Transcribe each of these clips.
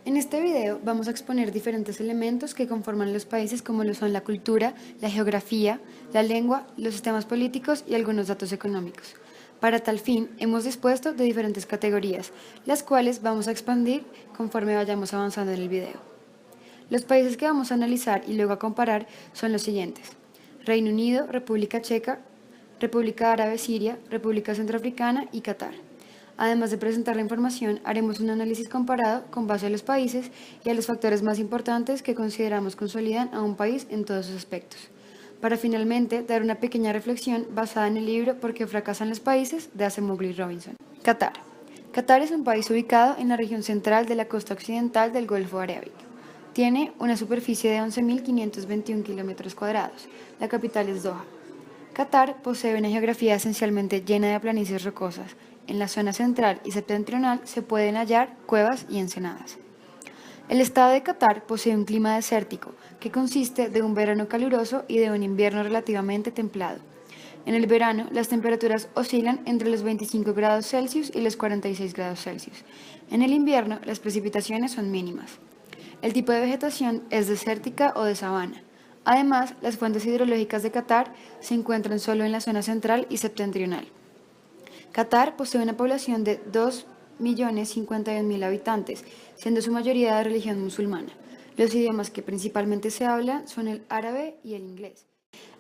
En este video vamos a exponer diferentes elementos que conforman los países como lo son la cultura, la geografía, la lengua, los sistemas políticos y algunos datos económicos. Para tal fin, hemos dispuesto de diferentes categorías, las cuales vamos a expandir conforme vayamos avanzando en el video. Los países que vamos a analizar y luego a comparar son los siguientes: Reino Unido, República Checa, República Árabe Siria, República Centroafricana y Qatar. Además de presentar la información, haremos un análisis comparado con base a los países y a los factores más importantes que consideramos consolidan a un país en todos sus aspectos, para finalmente dar una pequeña reflexión basada en el libro ¿Por qué fracasan los países?, de Acemoglu y Robinson. Qatar. Qatar es un país ubicado en la región central de la costa occidental del Golfo Arábigo. Tiene una superficie de 11.521 kilómetros cuadrados. La capital es Doha. Qatar posee una geografía esencialmente llena de planicies rocosas. En la zona central y septentrional se pueden hallar cuevas y ensenadas. El estado de Qatar posee un clima desértico, que consiste de un verano caluroso y de un invierno relativamente templado. En el verano, las temperaturas oscilan entre los 25 grados Celsius y los 46 grados Celsius. En el invierno, las precipitaciones son mínimas. El tipo de vegetación es desértica o de sabana. Además, las fuentes hidrológicas de Qatar se encuentran solo en la zona central y septentrional. Qatar posee una población de 2.051.000 habitantes, siendo su mayoría de religión musulmana. Los idiomas que principalmente se hablan son el árabe y el inglés.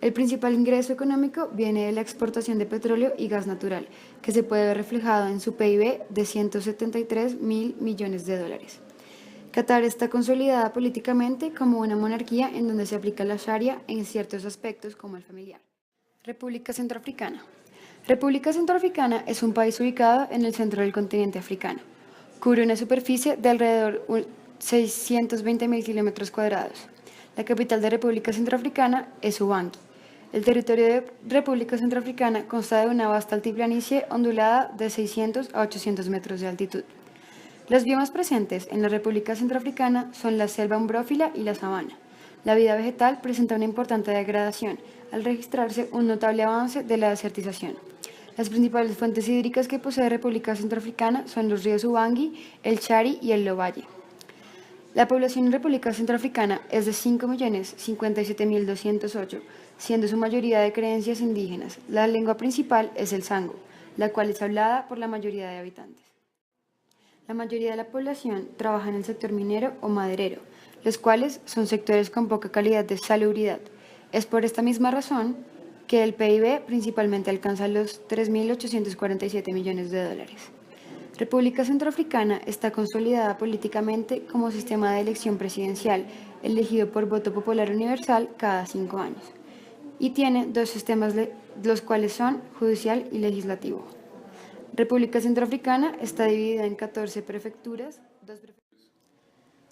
El principal ingreso económico viene de la exportación de petróleo y gas natural, que se puede ver reflejado en su PIB de 173.000 millones de dólares. Qatar está consolidada políticamente como una monarquía en donde se aplica la Sharia en ciertos aspectos como el familiar. República Centroafricana. República Centroafricana es un país ubicado en el centro del continente africano. Cubre una superficie de alrededor de 620.000 kilómetros cuadrados. La capital de República Centroafricana es Ubangi. El territorio de República Centroafricana consta de una vasta altiplanicie ondulada de 600 a 800 metros de altitud. Los biomas presentes en la República Centroafricana son la selva umbrófila y la sabana. La vida vegetal presenta una importante degradación, al registrarse un notable avance de la desertización. Las principales fuentes hídricas que posee República Centroafricana son los ríos Ubangi, el Chari y el Lobaye. La población en República Centroafricana es de 5.057.208, siendo su mayoría de creencias indígenas. La lengua principal es el sango, la cual es hablada por la mayoría de habitantes. La mayoría de la población trabaja en el sector minero o maderero, los cuales son sectores con poca calidad de salubridad. Es por esta misma razón que el PIB principalmente alcanza los 3.847 millones de dólares. República Centroafricana está consolidada políticamente como sistema de elección presidencial, elegido por voto popular universal cada 5 años, y tiene dos sistemas, los cuales son judicial y legislativo. República Centroafricana está dividida en 14 prefecturas,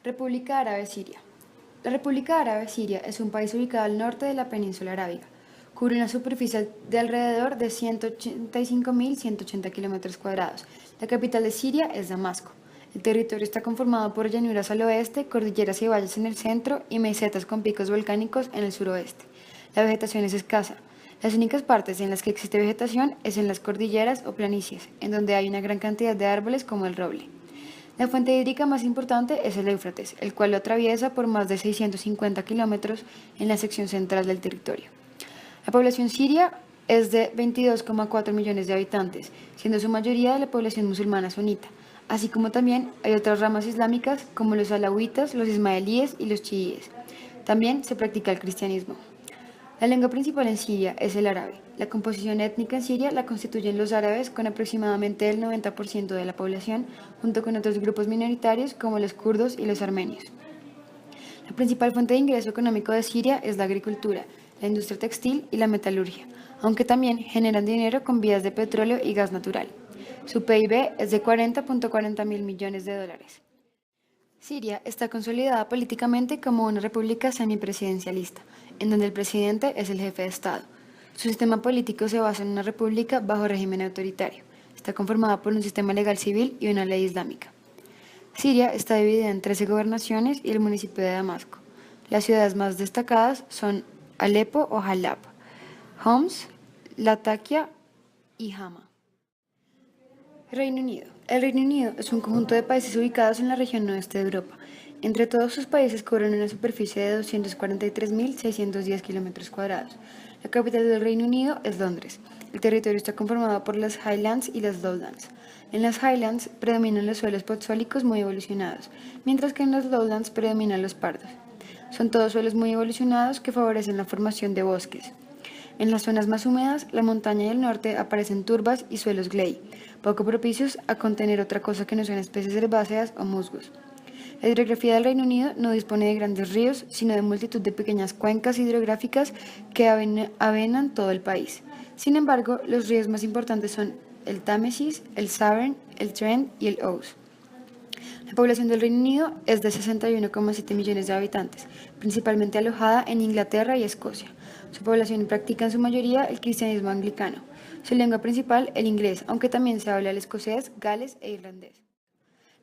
República Árabe Siria. La República Árabe Siria es un país ubicado al norte de la península arábiga. Cubre una superficie de alrededor de 185.180 kilómetros cuadrados. La capital de Siria es Damasco. El territorio está conformado por llanuras al oeste, cordilleras y valles en el centro y mesetas con picos volcánicos en el suroeste. La vegetación es escasa. Las únicas partes en las que existe vegetación es en las cordilleras o planicies, en donde hay una gran cantidad de árboles como el roble. La fuente hídrica más importante es el Éufrates, el cual lo atraviesa por más de 650 kilómetros en la sección central del territorio. La población siria es de 22,4 millones de habitantes, siendo su mayoría de la población musulmana sunita, así como también hay otras ramas islámicas como los alawitas, los ismaelíes y los chiíes. También se practica el cristianismo. La lengua principal en Siria es el árabe. La composición étnica en Siria la constituyen los árabes con aproximadamente el 90% de la población, junto con otros grupos minoritarios como los kurdos y los armenios. La principal fuente de ingreso económico de Siria es la agricultura, la industria textil y la metalurgia, aunque también generan dinero con vías de petróleo y gas natural. Su PIB es de 40.40 mil millones de dólares. Siria está consolidada políticamente como una república semipresidencialista, en donde el presidente es el jefe de Estado. Su sistema político se basa en una república bajo régimen autoritario. Está conformada por un sistema legal civil y una ley islámica. Siria está dividida en 13 gobernaciones y el municipio de Damasco. Las ciudades más destacadas son Alepo o Halab, Homs, Latakia y Hama. Reino Unido. El Reino Unido es un conjunto de países ubicados en la región oeste de Europa. Entre todos sus países cubren una superficie de 243.610 kilómetros cuadrados. La capital del Reino Unido es Londres. El territorio está conformado por las Highlands y las Lowlands. En las Highlands predominan los suelos podzólicos muy evolucionados, mientras que en los Lowlands predominan los pardos. Son todos suelos muy evolucionados que favorecen la formación de bosques. En las zonas más húmedas, la montaña y el norte aparecen turbas y suelos gley, poco propicios a contener otra cosa que no sean especies herbáceas o musgos. La hidrografía del Reino Unido no dispone de grandes ríos, sino de multitud de pequeñas cuencas hidrográficas que avenan todo el país. Sin embargo, los ríos más importantes son el Támesis, el Severn, el Trent y el Ouse. La población del Reino Unido es de 61,7 millones de habitantes, principalmente alojada en Inglaterra y Escocia. Su población practica en su mayoría el cristianismo anglicano. Su lengua principal, el inglés, aunque también se habla el escocés, gales e irlandés.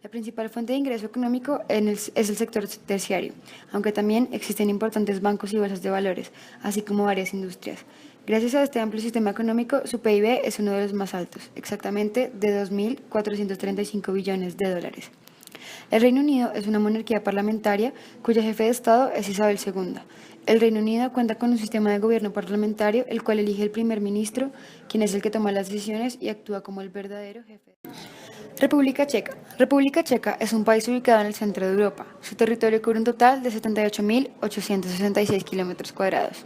La principal fuente de ingreso económico es el sector terciario, aunque también existen importantes bancos y bolsas de valores, así como varias industrias. Gracias a este amplio sistema económico, su PIB es uno de los más altos, exactamente de 2.435 billones de dólares. El Reino Unido es una monarquía parlamentaria cuya jefe de Estado es Isabel II. El Reino Unido cuenta con un sistema de gobierno parlamentario, el cual elige el primer ministro, quien es el que toma las decisiones y actúa como el verdadero jefe. República Checa. República Checa es un país ubicado en el centro de Europa. Su territorio cubre un total de 78.866 kilómetros cuadrados.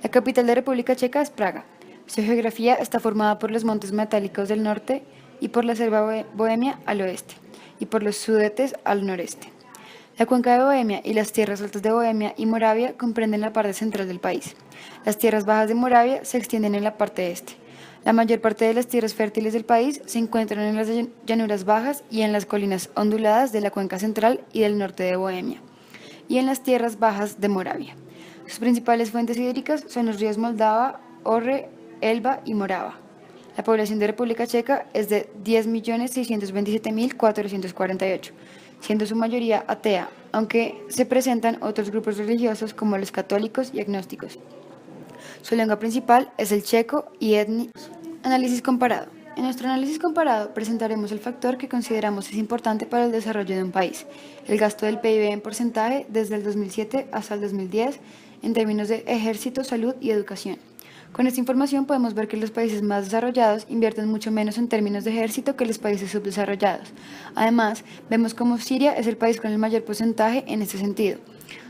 La capital de República Checa es Praga. Su geografía está formada por los montes metálicos del norte y por la selva bohemia al oeste, y por los Sudetes al noreste. La cuenca de Bohemia y las tierras altas de Bohemia y Moravia comprenden la parte central del país. Las tierras bajas de Moravia se extienden en la parte este. La mayor parte de las tierras fértiles del país se encuentran en las llanuras bajas y en las colinas onduladas de la cuenca central y del norte de Bohemia, y en las tierras bajas de Moravia. Sus principales fuentes hídricas son los ríos Moldava, Orre, Elba y Morava. La población de República Checa es de 10.627.448, siendo su mayoría atea, aunque se presentan otros grupos religiosos como los católicos y agnósticos. Su lengua principal es el checo y Análisis comparado. En nuestro análisis comparado presentaremos el factor que consideramos es importante para el desarrollo de un país, el gasto del PIB en porcentaje desde el 2007 hasta el 2010 en términos de ejército, salud y educación. Con esta información podemos ver que los países más desarrollados invierten mucho menos en términos de ejército que los países subdesarrollados. Además, vemos cómo Siria es el país con el mayor porcentaje en este sentido,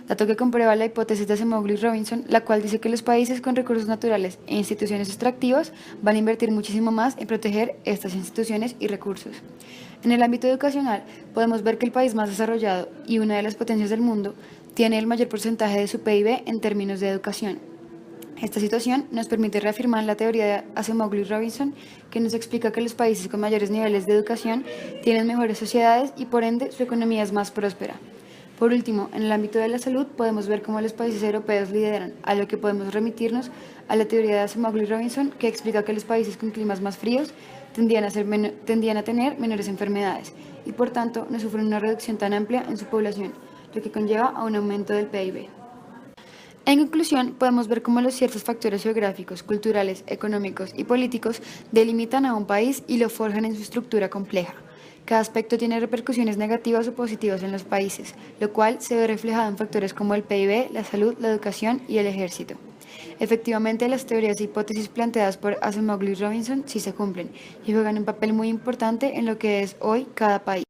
dato que comprueba la hipótesis de Acemoglu y Robinson, la cual dice que los países con recursos naturales e instituciones extractivas van a invertir muchísimo más en proteger estas instituciones y recursos. En el ámbito educacional, podemos ver que el país más desarrollado y una de las potencias del mundo tiene el mayor porcentaje de su PIB en términos de educación. Esta situación nos permite reafirmar la teoría de Acemoglu y Robinson, que nos explica que los países con mayores niveles de educación tienen mejores sociedades y por ende su economía es más próspera. Por último, en el ámbito de la salud podemos ver cómo los países europeos lideran, a lo que podemos remitirnos a la teoría de Acemoglu y Robinson, que explica que los países con climas más fríos tendían a tener menores enfermedades y por tanto no sufren una reducción tan amplia en su población, lo que conlleva a un aumento del PIB. En conclusión, podemos ver cómo los ciertos factores geográficos, culturales, económicos y políticos delimitan a un país y lo forjan en su estructura compleja. Cada aspecto tiene repercusiones negativas o positivas en los países, lo cual se ve reflejado en factores como el PIB, la salud, la educación y el ejército. Efectivamente, las teorías e hipótesis planteadas por Acemoglu y Robinson sí se cumplen y juegan un papel muy importante en lo que es hoy cada país.